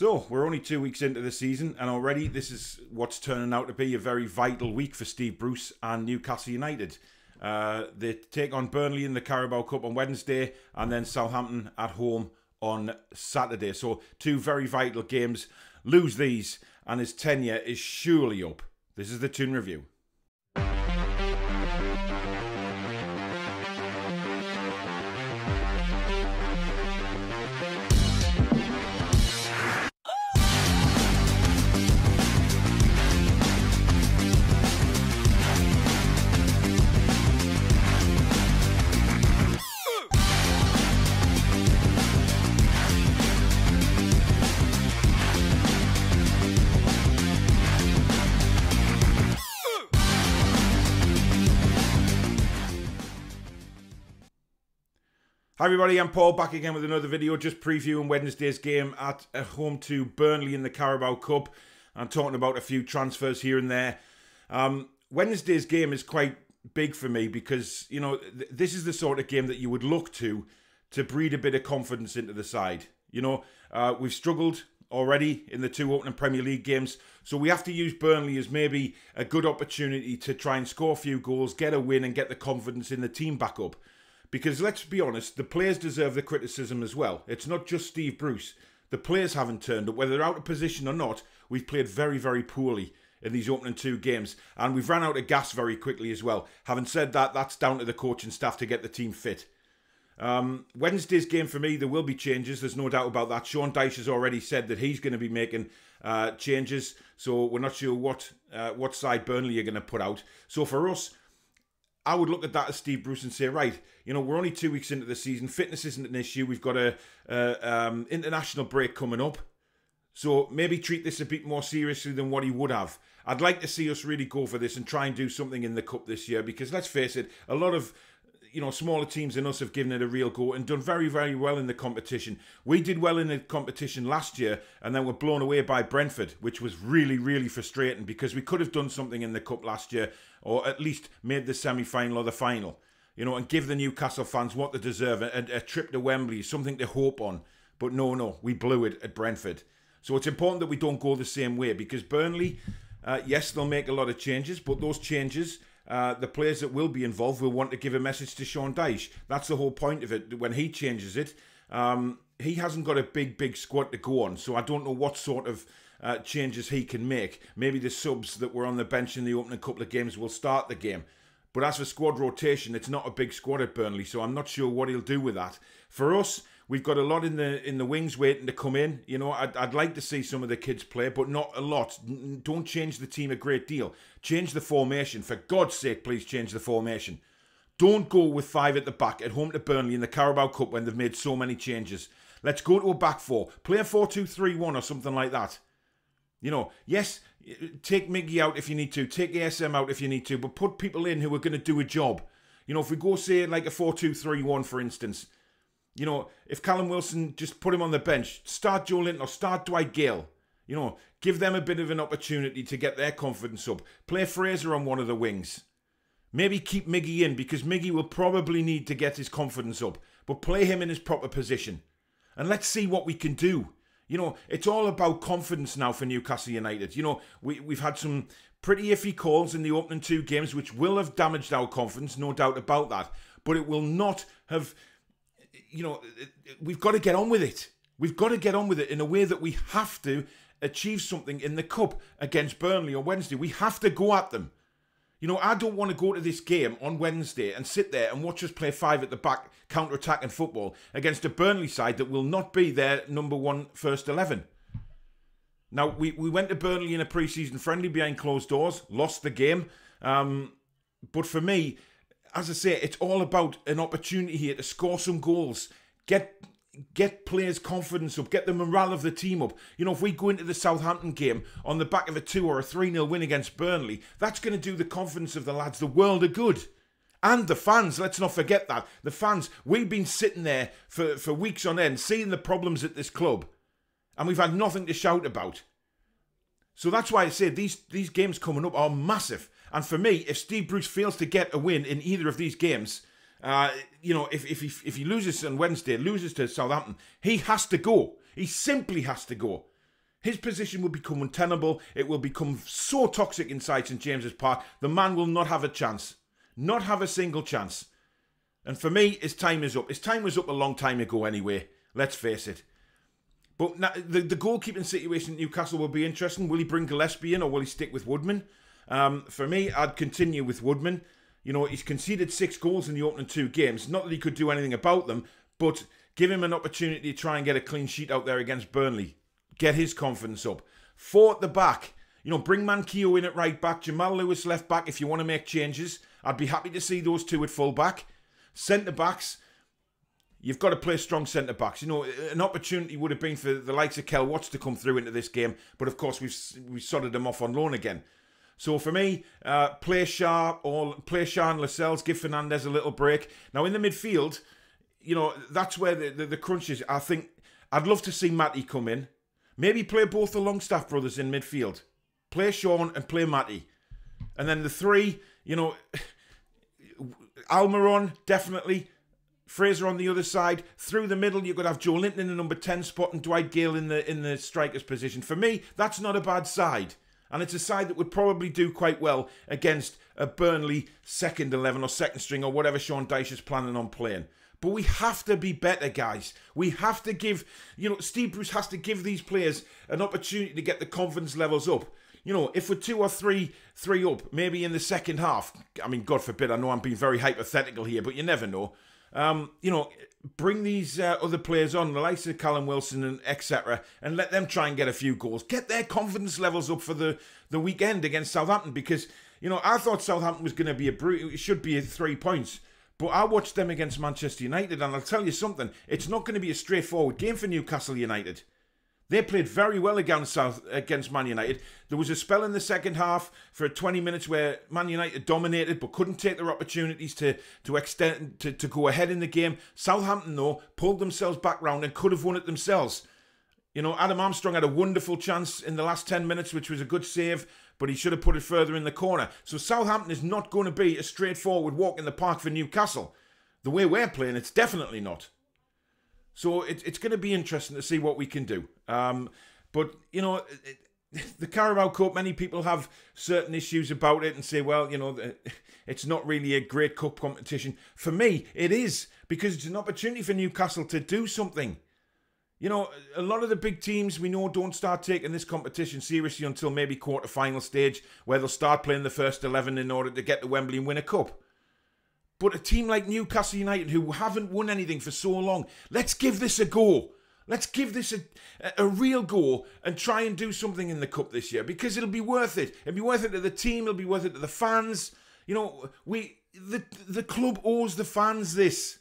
So, we're only 2 weeks into the season, and already this is what's turning out to be a very vital week for Steve Bruce and Newcastle United. They take on Burnley in the Carabao Cup on Wednesday, and then Southampton at home on Saturday. So, two very vital games. Lose these, and his tenure is surely up. This is the Toon Review. Hi everybody, I'm Paul, back again with another video, just previewing Wednesday's game at home to Burnley in the Carabao Cup. I'm talking about a few transfers here and there. Wednesday's game is quite big for me because, you know, this is the sort of game that you would look to breed a bit of confidence into the side. You know, we've struggled already in the two opening Premier League games, so we have to use Burnley as maybe a good opportunity to try and score a few goals, get a win and get the confidence in the team back up. Because let's be honest, the players deserve the criticism as well. It's not just Steve Bruce. The players haven't turned up. Whether they're out of position or not, we've played very, very poorly in these opening two games. And we've ran out of gas very quickly as well. Having said that, that's down to the coaching staff to get the team fit. Wednesday's game for me, there will be changes. There's no doubt about that. Sean Dyche has already said that he's going to be making changes. So we're not sure what side Burnley are going to put out. So for us, I would look at that as Steve Bruce and say, right, you know, we're only 2 weeks into the season. Fitness isn't an issue. We've got a international break coming up. So maybe treat this a bit more seriously than what he would have. I'd like to see us really go for this and try and do something in the Cup this year because let's face it, a lot of, you know, smaller teams than us have given it a real go and done very, very well in the competition. We did well in the competition last year and then were blown away by Brentford, which was really, really frustrating because we could have done something in the Cup last year or at least made the semi-final or the final, you know, and give the Newcastle fans what they deserve, a trip to Wembley, something to hope on. But no, we blew it at Brentford. So it's important that we don't go the same way because Burnley, yes, they'll make a lot of changes, but those changes, the players that will be involved will want to give a message to Sean Dyche. That's the whole point of it. When he changes it, he hasn't got a big squad to go on. So I don't know what sort of changes he can make. Maybe the subs that were on the bench in the opening couple of games will start the game. But as for squad rotation, it's not a big squad at Burnley, so I'm not sure what he'll do with that. For us, we've got a lot in the wings waiting to come in. You know, I'd like to see some of the kids play, but not a lot. Don't change the team a great deal. Change the formation. For God's sake, please change the formation. Don't go with 5 at the back at home to Burnley in the Carabao Cup when they've made so many changes. Let's go to a back 4. Play a 4-2-3-1 or something like that. You know, yes, take Miggy out if you need to. Take ASM out if you need to. But put people in who are going to do a job. You know, if we go, say, like a 4-2-3-1, for instance. You know, if Callum Wilson, just put him on the bench. Start Joe Linton or start Dwight Gale. You know, give them a bit of an opportunity to get their confidence up. Play Fraser on one of the wings. Maybe keep Miggy in because Miggy will probably need to get his confidence up. But play him in his proper position. And let's see what we can do. You know, it's all about confidence now for Newcastle United. You know, we've had some pretty iffy calls in the opening 2 games, which will have damaged our confidence, no doubt about that. But it will not have, you know, we've got to get on with it. We've got to get on with it in a way that we have to achieve something in the Cup against Burnley on Wednesday. We have to go at them. You know, I don't want to go to this game on Wednesday and sit there and watch us play 5 at the back, counter-attacking football against a Burnley side that will not be their number 1 first 11. Now, we went to Burnley in a pre-season friendly behind closed doors, lost the game. But for me, as I say, it's all about an opportunity here to score some goals, get players' confidence up, get the morale of the team up. You know, if we go into the Southampton game on the back of a 2 or a 3-0 win against Burnley, that's going to do the confidence of the lads the world of good. And the fans, let's not forget that. The fans, we've been sitting there for weeks on end, seeing the problems at this club, and we've had nothing to shout about. So that's why I say these games coming up are massive. And for me, if Steve Bruce fails to get a win in either of these games, you know, if he loses on Wednesday, loses to Southampton, he has to go. He simply has to go. His position will become untenable. It will become so toxic inside St James's Park. The man will not have a chance. Not have a single chance. And for me, his time is up. His time was up a long time ago anyway. Let's face it. But now, the goalkeeping situation at Newcastle will be interesting. Will he bring Gillespie in or will he stick with Woodman? For me, I'd continue with Woodman. You know, he's conceded 6 goals in the opening 2 games. Not that he could do anything about them, but give him an opportunity to try and get a clean sheet out there against Burnley. Get his confidence up. 4 at the back. You know, bring Manquillo in at right back. Jamal Lewis left back if you want to make changes. I'd be happy to see those 2 at full back. Centre backs. You've got to play strong centre backs. You know, an opportunity would have been for the likes of Kel Watts to come through into this game, but of course we've sodded them off on loan again. So for me, play Shah and Lascelles, give Fernandez a little break. Now in the midfield, you know, that's where the crunch is. I think I'd love to see Matty come in. Maybe play both the Longstaff brothers in midfield. Play Sean and play Matty. And then the 3, you know, Almiron, definitely. Fraser on the other side. Through the middle, you could have Joe Linton in the number 10 spot and Dwight Gale in the striker's position. For me, that's not a bad side. And it's a side that would probably do quite well against a Burnley second 11 or second string or whatever Sean Dyche is planning on playing. But we have to be better, guys. We have to give, you know, Steve Bruce has to give these players an opportunity to get the confidence levels up. You know, if we're 2 or 3 up, maybe in the second half, I mean, God forbid, I know I'm being very hypothetical here, but you never know. You know, bring these other players on, the likes of Callum Wilson and etc., and let them try and get a few goals. Get their confidence levels up for the weekend against Southampton, because, you know, I thought Southampton was going to be it should be 3 points. But I watched them against Manchester United, and I'll tell you something, it's not going to be a straightforward game for Newcastle United. They played very well against Man United. There was a spell in the second half for 20 minutes where Man United dominated but couldn't take their opportunities to go ahead in the game. Southampton, though, pulled themselves back round and could have won it themselves. You know, Adam Armstrong had a wonderful chance in the last 10 minutes, which was a good save, but he should have put it further in the corner. So Southampton is not going to be a straightforward walk in the park for Newcastle. The way we're playing, it's definitely not. So it's going to be interesting to see what we can do. But, you know, the Carabao Cup, many people have certain issues about it and say, well, you know, it's not really a great cup competition. For me, it is, because it's an opportunity for Newcastle to do something. You know, a lot of the big teams we know don't start taking this competition seriously until maybe quarter-final stage, where they'll start playing the first 11 in order to get to Wembley and win a cup. But a team like Newcastle United, who haven't won anything for so long, let's give this a go. Let's give this a real go and try and do something in the cup this year, because it'll be worth it. It'll be worth it to the team. It'll be worth it to the fans. You know, the club owes the fans this.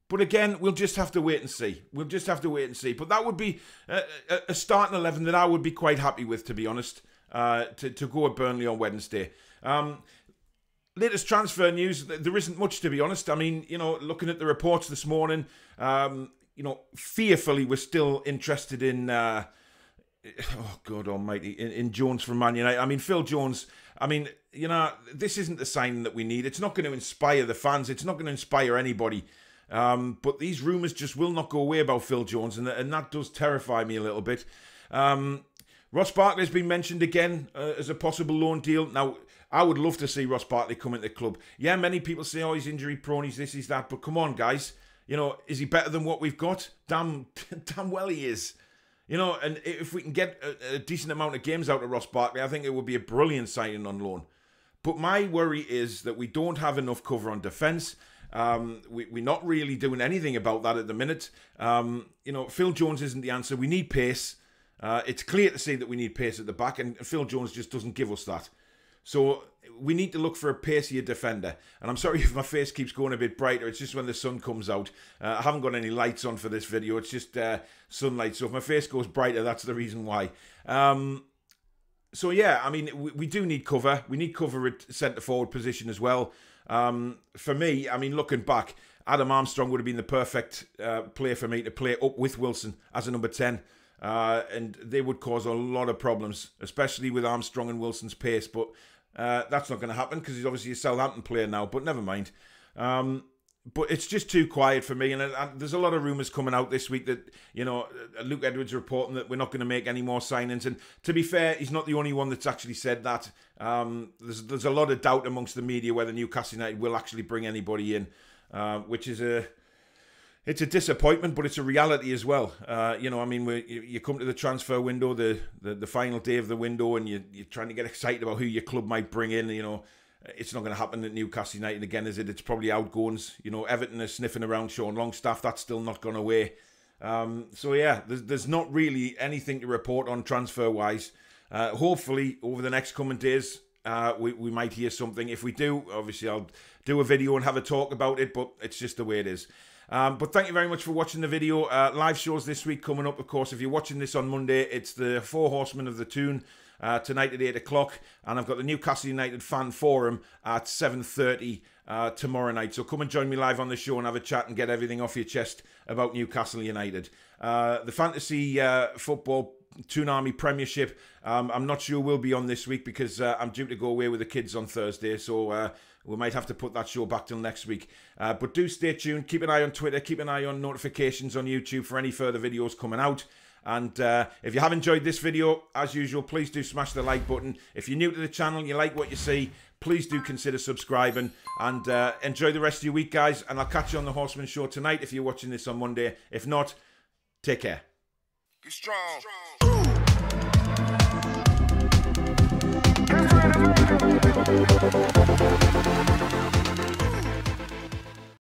But again, we'll just have to wait and see. We'll just have to wait and see. But that would be a starting 11 that I would be quite happy with, to be honest, to go at Burnley on Wednesday. Latest transfer news, there isn't much, to be honest. I mean, you know, looking at the reports this morning, you know, fearfully we're still interested in, oh, God almighty, in Jones from Man United. I mean, Phil Jones, I mean, you know, this isn't the signing that we need. It's not going to inspire the fans. It's not going to inspire anybody. But these rumours just will not go away about Phil Jones, and that does terrify me a little bit. Ross Barkley has been mentioned again as a possible loan deal. Now, I would love to see Ross Barkley come into the club. Yeah, many people say, oh, he's injury prone, he's this, he's that. But come on, guys. You know, is he better than what we've got? Damn well he is. You know, and if we can get a decent amount of games out of Ross Barkley, I think it would be a brilliant signing on loan. But my worry is that we don't have enough cover on defence. We're not really doing anything about that at the minute. You know, Phil Jones isn't the answer. We need pace. It's clear to see that we need pace at the back, and Phil Jones just doesn't give us that. So we need to look for a pacier defender. And I'm sorry if my face keeps going a bit brighter. It's just when the sun comes out. I haven't got any lights on for this video. It's just sunlight. So if my face goes brighter, that's the reason why. So yeah, I mean, we do need cover. We need cover at centre-forward position as well. For me, I mean, looking back, Adam Armstrong would have been the perfect player for me to play up with Wilson as a number 10. And they would cause a lot of problems, especially with Armstrong and Wilson's pace. But that's not going to happen because he's obviously a Southampton player now, but never mind. But it's just too quiet for me, and there's a lot of rumours coming out this week that, you know, Luke Edwards reporting that we're not going to make any more signings. And to be fair, he's not the only one that's actually said that. There's a lot of doubt amongst the media whether Newcastle United will actually bring anybody in, which is it's a disappointment, but it's a reality as well. You know, I mean, you come to the transfer window, the final day of the window, and you're trying to get excited about who your club might bring in. You know, it's not going to happen at Newcastle United again, is it? It's probably outgoings. You know, Everton is sniffing around Sean Longstaff. That's still not gone away. So yeah, there's not really anything to report on transfer-wise. Hopefully, over the next coming days, we might hear something. If we do, obviously, I'll do a video and have a talk about it, but it's just the way it is. But thank you very much for watching the video. Live shows this week coming up, of course. If you're watching this on Monday, it's the Four Horsemen of the Toon tonight at 8 o'clock. And I've got the Newcastle United Fan Forum at 7:30 tomorrow night. So come and join me live on the show and have a chat and get everything off your chest about Newcastle United. The Fantasy Football Toon Army Premiership, I'm not sure we'll be on this week because I'm due to go away with the kids on Thursday. So we might have to put that show back till next week. But do stay tuned. Keep an eye on Twitter. Keep an eye on notifications on YouTube for any further videos coming out. And if you have enjoyed this video, as usual, please do smash the like button. If you're new to the channel and you like what you see, please do consider subscribing. And enjoy the rest of your week, guys. And I'll catch you on the Horseman Show tonight if you're watching this on Monday. If not, take care. Be strong. Be strong.